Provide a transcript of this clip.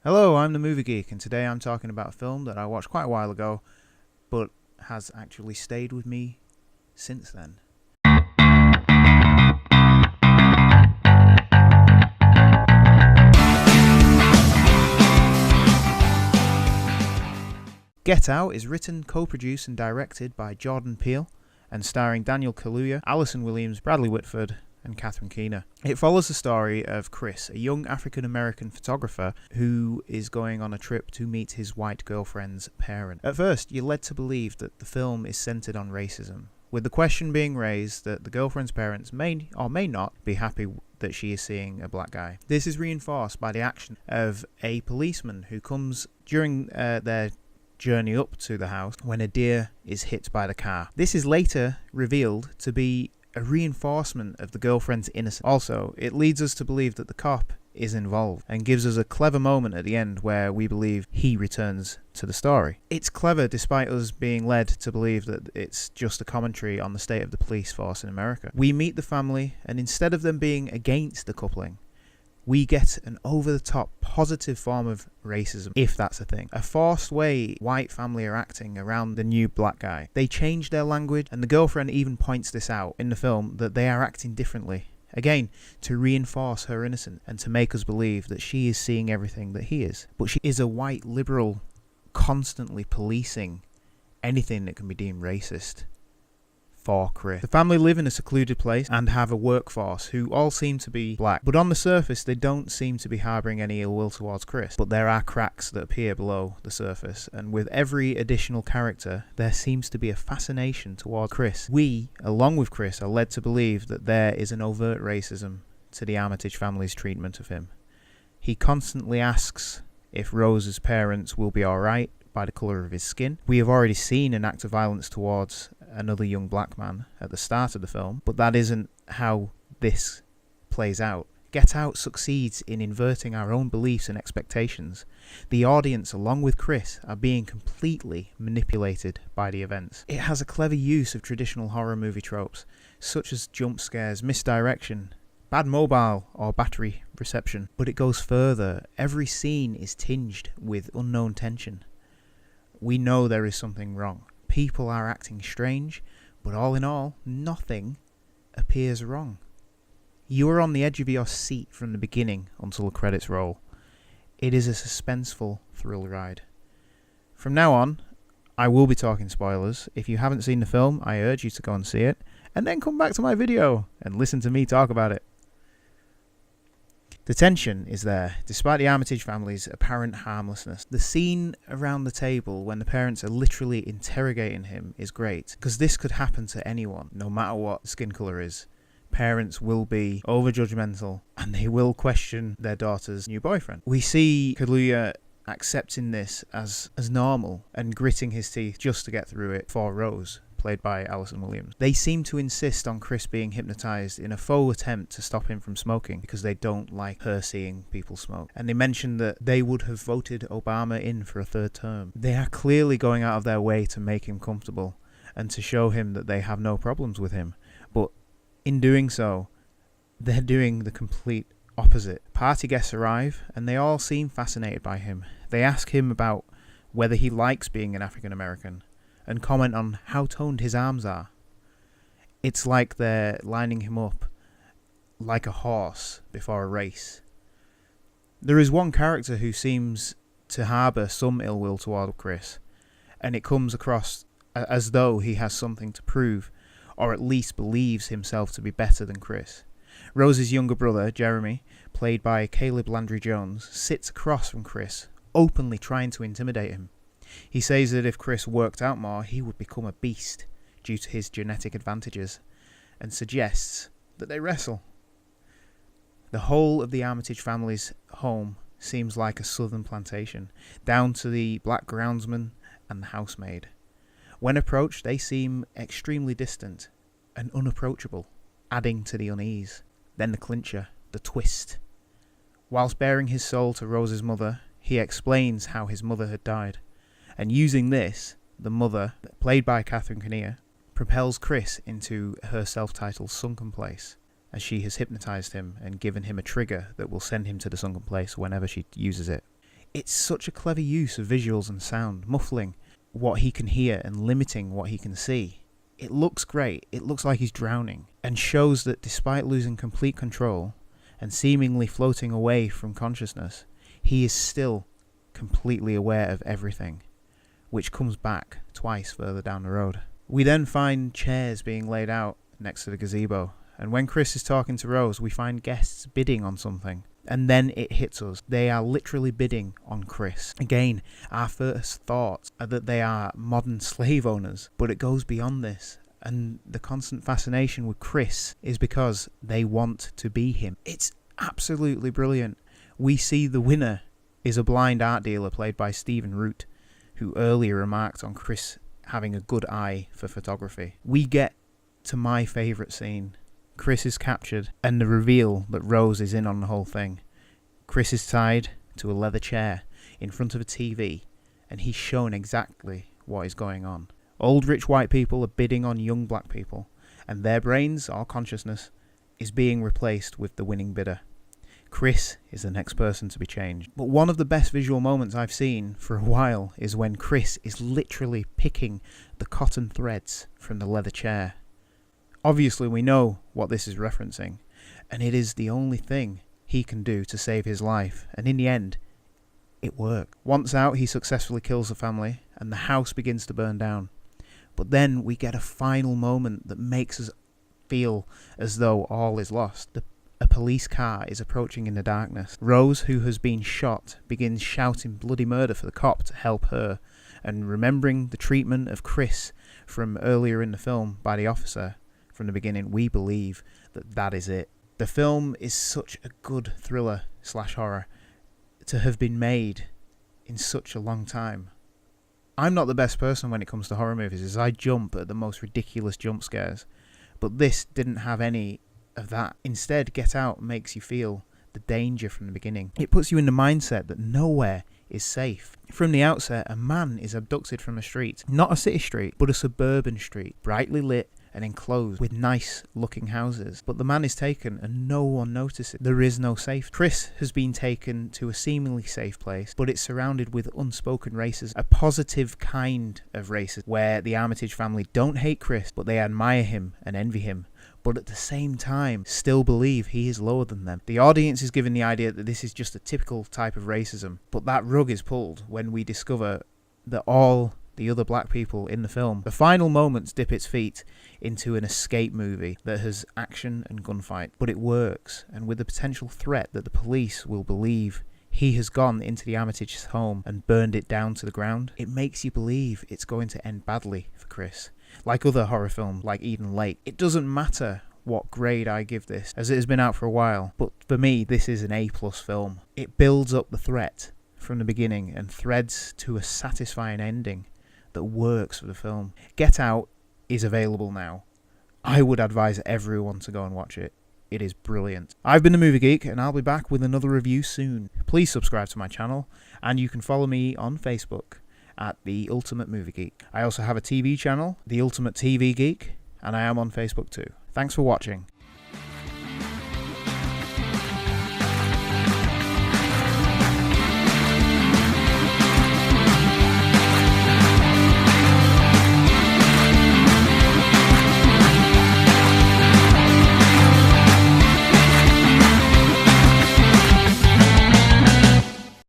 Hello, I'm the Movie Geek, and today I'm talking about a film that I watched quite a while ago, but has actually stayed with me since then. Get Out is written, co-produced and directed by Jordan Peele, and starring Daniel Kaluuya, Alison Williams, Bradley Whitford, and Catherine Keener. It follows the story of Chris, a young African-American photographer who is going on a trip to meet his white girlfriend's parent. At first, you're led to believe that the film is centered on racism, with the question being raised that the girlfriend's parents may or may not be happy that she is seeing a black guy. This is reinforced by the action of a policeman who comes during their journey up to the house when a deer is hit by the car. This is later revealed to be a reinforcement of the girlfriend's innocence. Also, it leads us to believe that the cop is involved and gives us a clever moment at the end where we believe he returns to the story. It's clever despite us being led to believe that it's just a commentary on the state of the police force in America. We meet the family, and instead of them being against the coupling, we get an over-the-top positive form of racism, if that's a thing. A forced way white family are acting around the new black guy. They change their language, and the girlfriend even points this out in the film, that they are acting differently. Again, to reinforce her innocence and to make us believe that she is seeing everything that he is. But she is a white liberal constantly policing anything that can be deemed racist for Chris. The family live in a secluded place and have a workforce who all seem to be black, but on the surface they don't seem to be harbouring any ill will towards Chris. But there are cracks that appear below the surface, and with every additional character there seems to be a fascination towards Chris. We, along with Chris, are led to believe that there is an overt racism to the Armitage family's treatment of him. He constantly asks if Rose's parents will be alright by the colour of his skin. We have already seen an act of violence towards another young black man at the start of the film, but that isn't how this plays out. Get Out succeeds in inverting our own beliefs and expectations. The audience, along with Chris, are being completely manipulated by the events. It has a clever use of traditional horror movie tropes, such as jump scares, misdirection, bad mobile or battery reception, but it goes further. Every scene is tinged with unknown tension. We know there is something wrong. People are acting strange, but all in all, nothing appears wrong. You are on the edge of your seat from the beginning until the credits roll. It is a suspenseful thrill ride. From now on, I will be talking spoilers. If you haven't seen the film, I urge you to go and see it, and then come back to my video and listen to me talk about it. The tension is there, despite the Armitage family's apparent harmlessness. The scene around the table when the parents are literally interrogating him is great, because this could happen to anyone, no matter what skin colour is. Parents will be over-judgmental, and they will question their daughter's new boyfriend. We see Kaluuya accepting this as normal, and gritting his teeth just to get through it for Rose, played by Alison Williams. They seem to insist on Chris being hypnotised in a faux attempt to stop him from smoking because they don't like her seeing people smoke. And they mention that they would have voted Obama in for a third term. They are clearly going out of their way to make him comfortable and to show him that they have no problems with him. But in doing so, they're doing the complete opposite. Party guests arrive and they all seem fascinated by him. They ask him about whether he likes being an African American, and comment on how toned his arms are. It's like they're lining him up like a horse before a race. There is one character who seems to harbour some ill will toward Chris, and it comes across as though he has something to prove, or at least believes himself to be better than Chris. Rose's younger brother, Jeremy, played by Caleb Landry Jones, sits across from Chris, openly trying to intimidate him. He says that if Chris worked out more, he would become a beast due to his genetic advantages, and suggests that they wrestle. The whole of the Armitage family's home seems like a southern plantation, down to the black groundsman and the housemaid. When approached, they seem extremely distant and unapproachable, adding to the unease. Then the clincher, the twist. Whilst bearing his soul to Rose's mother, he explains how his mother had died. And using this, the mother, played by Catherine Keener, propels Chris into her self-titled sunken place, as she has hypnotised him and given him a trigger that will send him to the sunken place whenever she uses it. It's such a clever use of visuals and sound, muffling what he can hear and limiting what he can see. It looks great, it looks like he's drowning, and shows that despite losing complete control and seemingly floating away from consciousness, he is still completely aware of everything, which comes back twice further down the road. We then find chairs being laid out next to the gazebo, and when Chris is talking to Rose, we find guests bidding on something. And then it hits us. They are literally bidding on Chris. Again, our first thoughts are that they are modern slave owners, but it goes beyond this. And the constant fascination with Chris is because they want to be him. It's absolutely brilliant. We see the winner is a blind art dealer played by Stephen Root, who earlier remarked on Chris having a good eye for photography. We get to my favourite scene. Chris is captured, and the reveal that Rose is in on the whole thing. Chris is tied to a leather chair in front of a TV, and he's shown exactly what is going on. Old rich white people are bidding on young black people, and their brains, or consciousness, is being replaced with the winning bidder. Chris is the next person to be changed. But one of the best visual moments I've seen for a while is when Chris is literally picking the cotton threads from the leather chair. Obviously, we know what this is referencing, and it is the only thing he can do to save his life, and in the end, it worked. Once out, he successfully kills the family, and the house begins to burn down. But then we get a final moment that makes us feel as though all is lost. A police car is approaching in the darkness. Rose, who has been shot, begins shouting bloody murder for the cop to help her, and remembering the treatment of Chris from earlier in the film by the officer, from the beginning, we believe that that is it. The film is such a good thriller / horror to have been made in such a long time. I'm not the best person when it comes to horror movies, as I jump at the most ridiculous jump scares, but this didn't have any of that. Instead, Get Out makes you feel the danger from the beginning. It puts you in the mindset that nowhere is safe. From the outset, a man is abducted from a street, not a city street, but a suburban street, brightly lit and enclosed with nice looking houses. But the man is taken and no one notices. There is no safety. Chris has been taken to a seemingly safe place, but it's surrounded with unspoken racism, a positive kind of racism, where the Armitage family don't hate Chris, but they admire him and envy him, but at the same time still believe he is lower than them. The audience is given the idea that this is just a typical type of racism, but that rug is pulled when we discover that all the other black people in the film, the final moments dip its feet into an escape movie that has action and gunfight, but it works, and with the potential threat that the police will believe he has gone into the Armitage's home and burned it down to the ground, it makes you believe it's going to end badly for Chris. Like other horror films like Eden Lake, it doesn't matter what grade I give this, as it has been out for a while, but for me this is an A+ film. It builds up the threat from the beginning and threads to a satisfying ending that works for the film. Get Out is available now. I would advise everyone to go and watch it. It is brilliant. I've been the Movie Geek, and I'll be back with another review soon. Please subscribe to my channel, and you can follow me on Facebook at The Ultimate Movie Geek. I also have a TV channel, The Ultimate TV Geek, and I am on Facebook too. Thanks for watching.